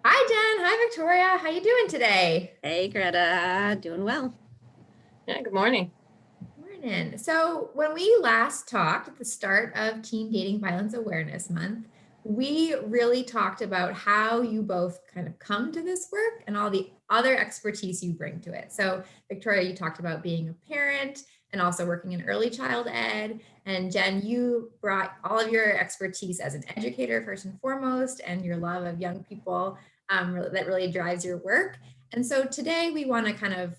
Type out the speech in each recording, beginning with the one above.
Hi, Jen. Hi, Victoria. How you doing today? Hey, Greta, doing well. Yeah, good morning. Morning. So, when we last talked at the start of Teen Dating Violence Awareness Month, we really talked about how you both kind of come to this work and all the other expertise you bring to it. So, Victoria, you talked about being a parent and also working in early child ed. And Jen, you brought all of your expertise as an educator, first and foremost, and your love of young people that really drives your work. And so, today we want to kind of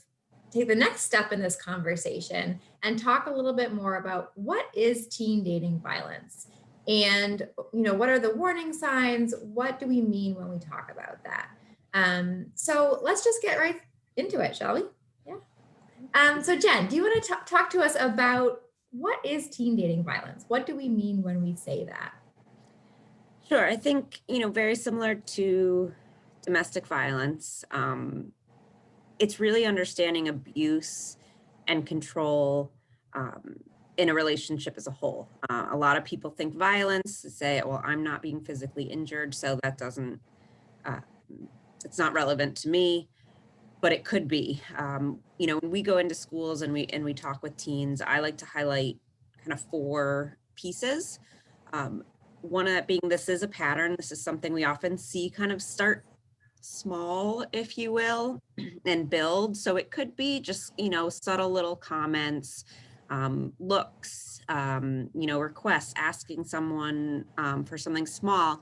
take the next step in this conversation and talk a little bit more about what is teen dating violence and what are the warning signs, what do we mean when we talk about that. So let's just get right into it, shall we? Yeah. So Jen, do you want to talk to us about what is teen dating violence? What do we mean when we say that? Sure. I think, very similar to domestic violence, it's really understanding abuse and control in a relationship as a whole. A lot of people think violence, say, well, I'm not being physically injured, so that doesn't, it's not relevant to me, but it could be. When we go into schools and we talk with teens, I like to highlight kind of four pieces. One of that being, this is a pattern. This is something we often see kind of start small, if you will, and build. So it could be just, subtle little comments, looks, requests, asking someone for something small,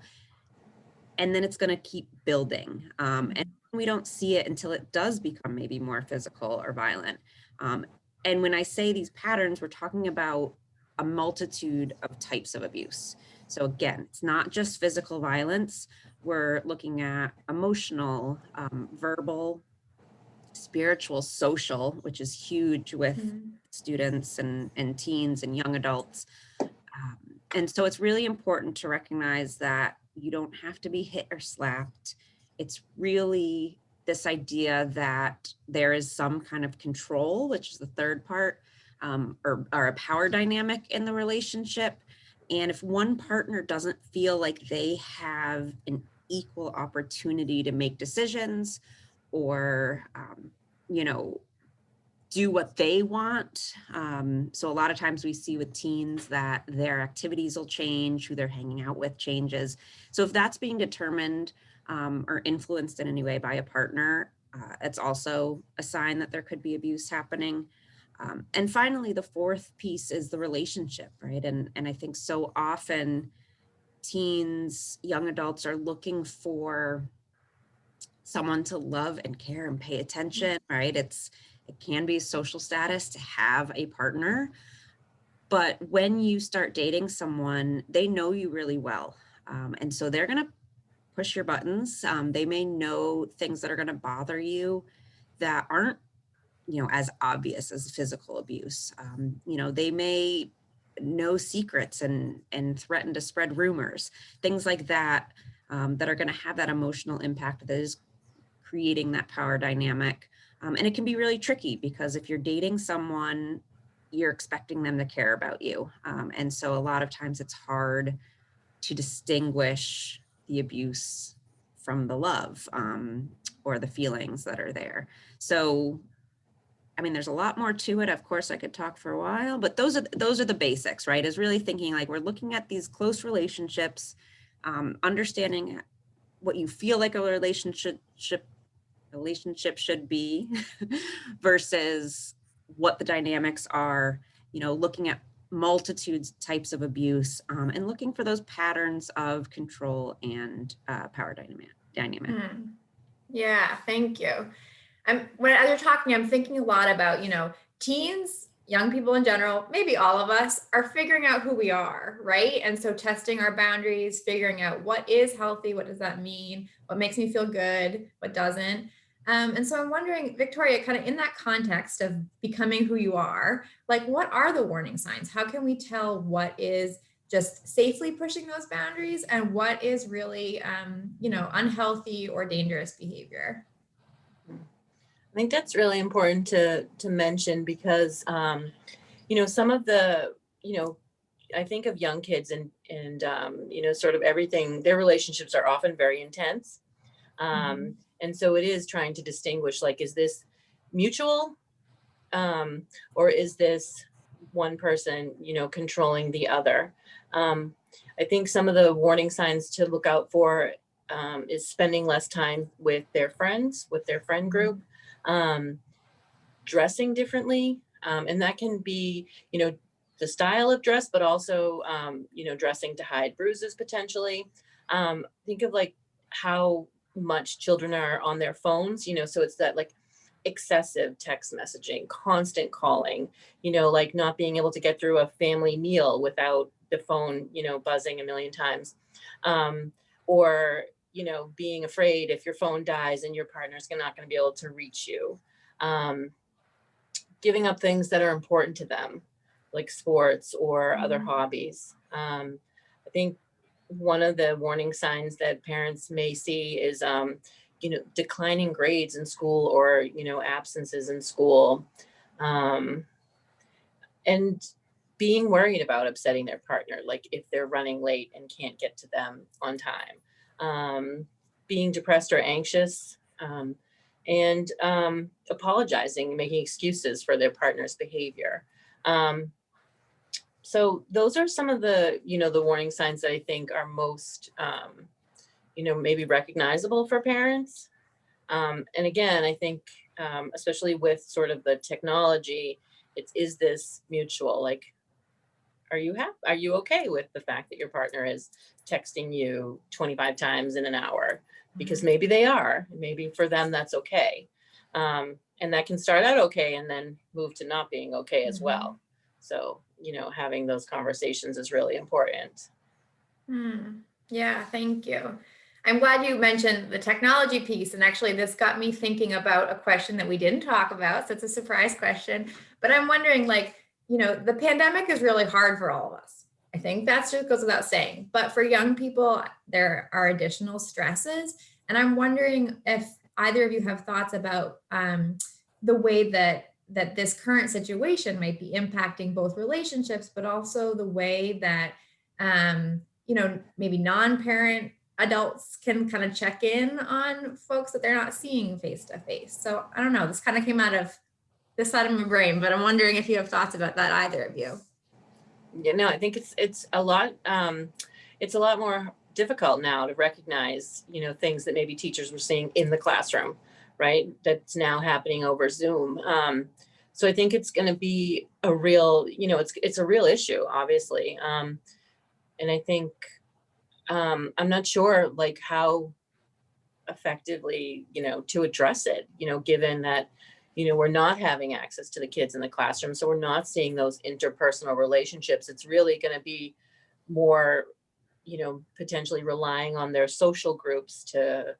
and then it's going to keep building. And we don't see it until it does become maybe more physical or violent. And when I say these patterns, we're talking about a multitude of types of abuse. So again, it's not just physical violence. We're looking at emotional, verbal, spiritual, social, which is huge with students and teens and young adults. And so it's really important to recognize that you don't have to be hit or slapped. It's really this idea that there is some kind of control, which is the third part, or a power dynamic in the relationship. And if one partner doesn't feel like they have an equal opportunity to make decisions or, do what they want. So a lot of times we see with teens that their activities will change, who they're hanging out with changes. So if that's being determined or influenced in any way by a partner, it's also a sign that there could be abuse happening. And finally, the fourth piece is the relationship, right? And I think so often teens, young adults are looking for someone to love and care and pay attention, right? It can be a social status to have a partner, but when you start dating someone, they know you really well. And so they're going to push your buttons. They may know things that are going to bother you that aren't, as obvious as physical abuse. They may know secrets and threaten to spread rumors, things like that, that are going to have that emotional impact that is creating that power dynamic. And it can be really tricky because if you're dating someone, you're expecting them to care about you. And so a lot of times it's hard to distinguish the abuse from the love or the feelings that are there. So, I mean, there's a lot more to it. Of course, I could talk for a while, but those are the basics, right? Is really thinking like we're looking at these close relationships, understanding what you feel like a relationship should be versus what the dynamics are, looking at multitudes types of abuse and looking for those patterns of control and power dynamic. Yeah, thank you. As you're talking, I'm thinking a lot about, teens, young people in general, maybe all of us are figuring out who we are, right? And so testing our boundaries, figuring out what is healthy, what does that mean, what makes me feel good, what doesn't. And so I'm wondering, Victoria, kind of in that context of becoming who you are, like what are the warning signs? How can we tell what is just safely pushing those boundaries and what is really, unhealthy or dangerous behavior? I think that's really important to mention because some of the I think of young kids and sort of everything. Their relationships are often very intense, And so it is trying to distinguish, like, is this mutual, or is this one person, controlling the other? I think some of the warning signs to look out for is spending less time with their friends, with their friend group, dressing differently. And that can be, the style of dress, but also, dressing to hide bruises potentially. Think of like how much children are on their phones, so it's that like excessive text messaging, constant calling, like not being able to get through a family meal without the phone, buzzing a million times. Or, being afraid if your phone dies and your partner's not going to be able to reach you. Giving up things that are important to them, like sports or other hobbies. I think one of the warning signs that parents may see is, declining grades in school, or, absences in school. And being worried about upsetting their partner, like if they're running late and can't get to them on time. Being depressed or anxious, and apologizing, making excuses for their partner's behavior. So those are some of the, the warning signs that I think are most, maybe recognizable for parents. And again, I think, especially with sort of the technology, is this mutual? Like, are you okay with the fact that your partner is texting you 25 times in an hour? Because maybe they are, maybe for them that's okay. And that can start out okay and then move to not being okay as well. So, having those conversations is really important. Yeah, thank you. I'm glad you mentioned the technology piece. And actually, this got me thinking about a question that we didn't talk about. So it's a surprise question. But I'm wondering, like, the pandemic is really hard for all of us. I think that just goes without saying. But for young people, there are additional stresses. And I'm wondering if either of you have thoughts about the way that this current situation might be impacting both relationships, but also the way that maybe non-parent adults can kind of check in on folks that they're not seeing face to face. So I don't know, this kind of came out of this side of my brain, but I'm wondering if you have thoughts about that, either of you. I think it's a lot more difficult now to recognize, things that maybe teachers were seeing in the classroom, right? That's now happening over Zoom. So I think it's going to be a real, it's a real issue, obviously. And I think, I'm not sure like how effectively, to address it, given that, we're not having access to the kids in the classroom. So we're not seeing those interpersonal relationships. It's really going to be more, potentially relying on their social groups to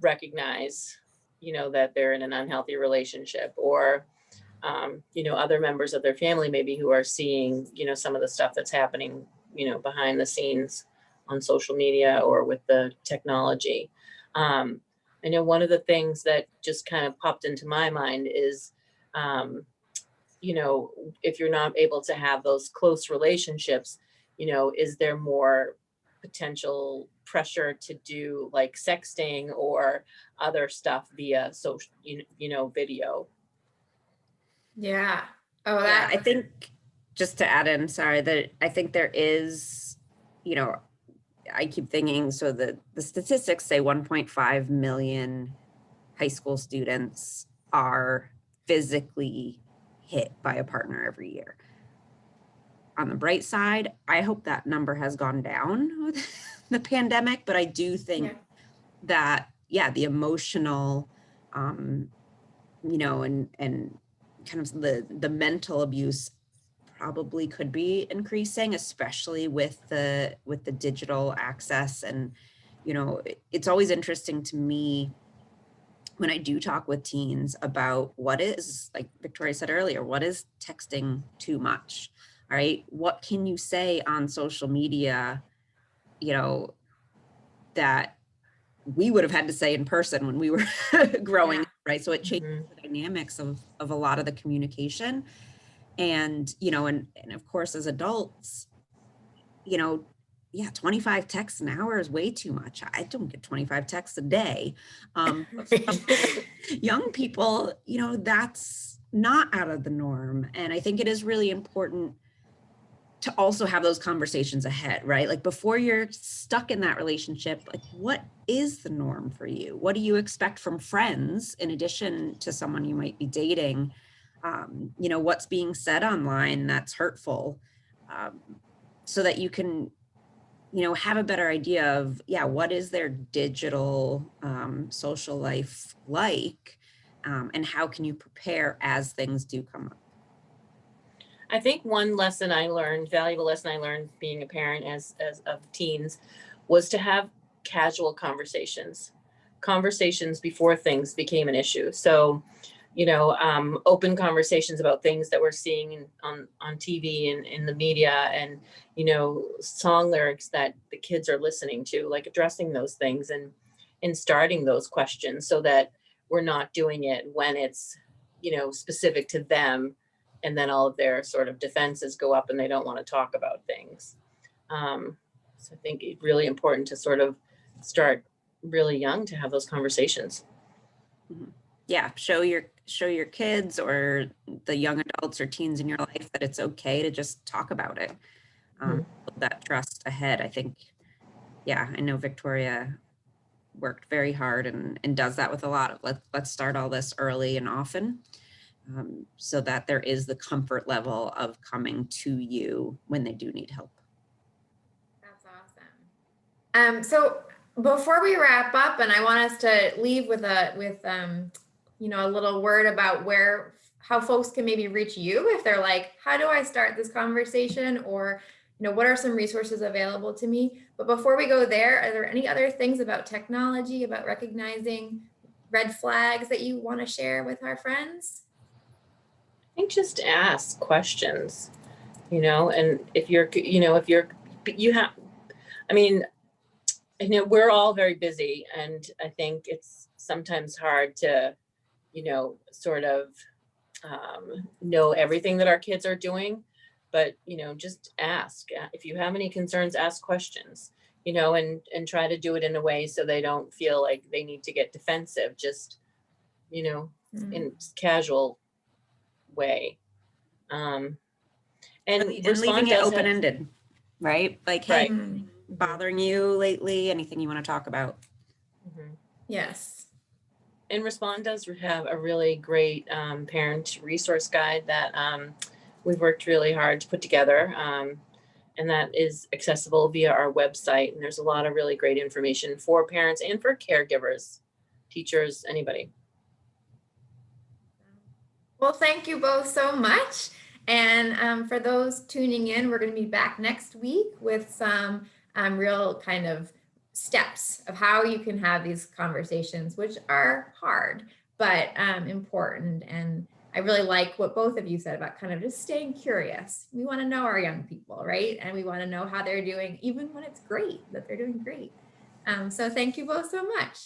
recognize, that they're in an unhealthy relationship, or, other members of their family maybe who are seeing, some of the stuff that's happening, behind the scenes on social media or with the technology. I know one of the things that just kind of popped into my mind is, if you're not able to have those close relationships, is there more potential pressure to do like sexting or other stuff via social, video? Yeah. Oh, Yeah, I think just to add in, sorry, that I think there is, I keep thinking, so the statistics say 1.5 million high school students are physically hit by a partner every year. On the bright side, I hope that number has gone down with the pandemic, but I do think that, the emotional, and kind of the mental abuse probably could be increasing, especially with the digital access. And, it's always interesting to me when I do talk with teens about what is, like Victoria said earlier, what is texting too much? All right. What can you say on social media, that we would have had to say in person when we were growing up, right? So it changes the dynamics of a lot of the communication. And, and of course, as adults, yeah, 25 texts an hour is way too much. I don't get 25 texts a day. But for young people, you know, that's not out of the norm. And I think it is really important to also have those conversations ahead, right? Like before you're stuck in that relationship, like what is the norm for you? What do you expect from friends in addition to someone you might be dating? You know, what's being said online that's hurtful, so that you can, you know, have a better idea of, yeah, what is their digital social life like, and how can you prepare as things do come up? I think one lesson I learned, valuable lesson I learned being a parent as of teens, was to have casual conversations before things became an issue. So, you know, open conversations about things that we're seeing on TV and in the media, and, you know, song lyrics that the kids are listening to, like addressing those things and starting those questions so that we're not doing it when it's, you know, specific to them, and then all of their sort of defenses go up and they don't want to talk about things. So I think it's really important to sort of start really young to have those conversations. Mhm. Yeah, show your kids or the young adults or teens in your life that it's okay to just talk about it. Mhm. Build that trust ahead. I think, yeah, I know Victoria worked very hard and does that with a lot of let's start all this early and often, so that there is the comfort level of coming to you when they do need help. That's awesome. So before we wrap up, and I want us to leave with you know, a little word about how folks can maybe reach you if they're like, how do I start this conversation? Or, you know, what are some resources available to me? But before we go there, are there any other things about technology, about recognizing red flags that you want to share with our friends? I think just ask questions, you know, and if you're, you know, if you're, you have, I mean, you know, we're all very busy, and I think it's sometimes hard to, you know, sort of know everything that our kids are doing. But, you know, just ask. If you have any concerns, ask questions, you know, and try to do it in a way so they don't feel like they need to get defensive, just, you know, in casual way. Um, and And leaving respond it does have, open-ended, right? Like, hey, right. Mm, bothering you lately? Anything you want to talk about? Mhm. yes. And Respond does have a really great parent resource guide that we've worked really hard to put together. And that is accessible via our website. And there's a lot of really great information for parents and for caregivers, teachers, anybody. Well, thank you both so much. And for those tuning in, we're going to be back next week with some real kind of steps of how you can have these conversations, which are hard, but important. And I really like what both of you said about kind of just staying curious. We want to know our young people, right? And we want to know how they're doing, even when it's great, that they're doing great. So thank you both so much.